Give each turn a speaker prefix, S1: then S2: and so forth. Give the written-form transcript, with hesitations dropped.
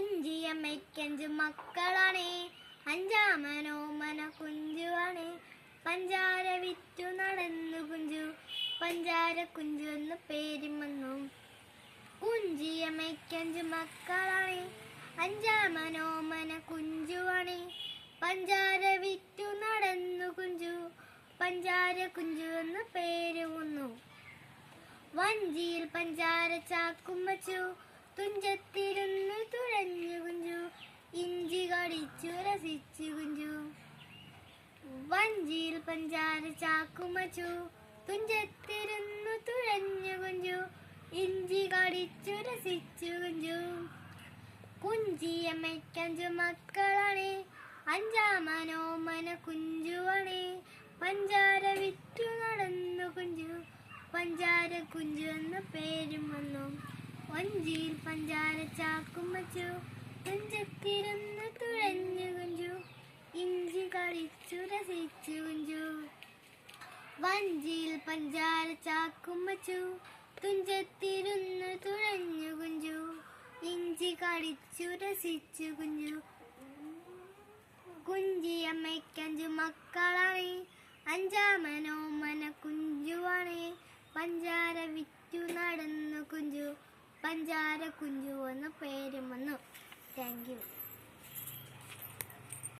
S1: കുഞ്ചിയമ്മയ്ക്കഞ്ചു മക്കളാണേ, അഞ്ചാമനോമന കുഞ്ചുവാണേ. പഞ്ചാര വിറ്റു നടന്നു കുഞ്ചു, പഞ്ചാര കുഞ്ചു എന്ന് പേരും വന്നു. കുഞ്ചിയമ്മയ്ക്കഞ്ചു മക്കളാണേ, അഞ്ചാമനോമന കുഞ്ചുവാണേ. പഞ്ചാര വിറ്റു നടന്നു കുഞ്ചു, പഞ്ചാര കുഞ്ചു എന്ന് പേര് വന്നു. വഞ്ചിയിൽ പഞ്ചാര ചാക്കും വച്ചു, തുഞ്ചത്തിരുന്നു തുഴഞ്ഞു കുഞ്ചു, ഇഞ്ചി കടിച്ചു രസിച്ചു കുഞ്ചു. വഞ്ചിയിൽ പഞ്ചാര ചാക്കും വച്ചു, തുഞ്ചത്തിരുന്നു തുഴഞ്ഞു കുഞ്ചു, ഇഞ്ചി കടിച്ചു രസിച്ചു കുഞ്ചു. കുഞ്ചിയമ്മയ്ക്കഞ്ചു മക്കളാണേ, അഞ്ചാമനോമന കുഞ്ചുവാണേ. പഞ്ചാര വിറ്റു നടന്നു കുഞ്ചു, പഞ്ചാര കുഞ്ചു എന്ന പേരും വന്നു. വഞ്ചിയിൽ പഞ്ചാര ചാക്കും വച്ചു, തുഞ്ചത്തിരുന്ന് തുഴഞ്ഞു കുഞ്ചു, ഇഞ്ചി കടിച്ചു രസിച്ചു കുഞ്ചു. വഞ്ചിയിൽ പഞ്ചാര ചാക്കും വച്ചു, തുഞ്ചത്തിരുന്ന് തുഴഞ്ഞു കുഞ്ചു, ഇഞ്ചി കടിച്ചു രസിച്ചു കുഞ്ചു. കുഞ്ചിയമ്മയ്ക്കഞ്ചു മക്കളാണേ, അഞ്ചാമനോമന കുഞ്ചുവാണേ. പഞ്ചാര വിറ്റു നടന്നു കുഞ്ചു, പഞ്ചാര കുഞ്ചു എന്ന പേരും വന്നു. Thank you.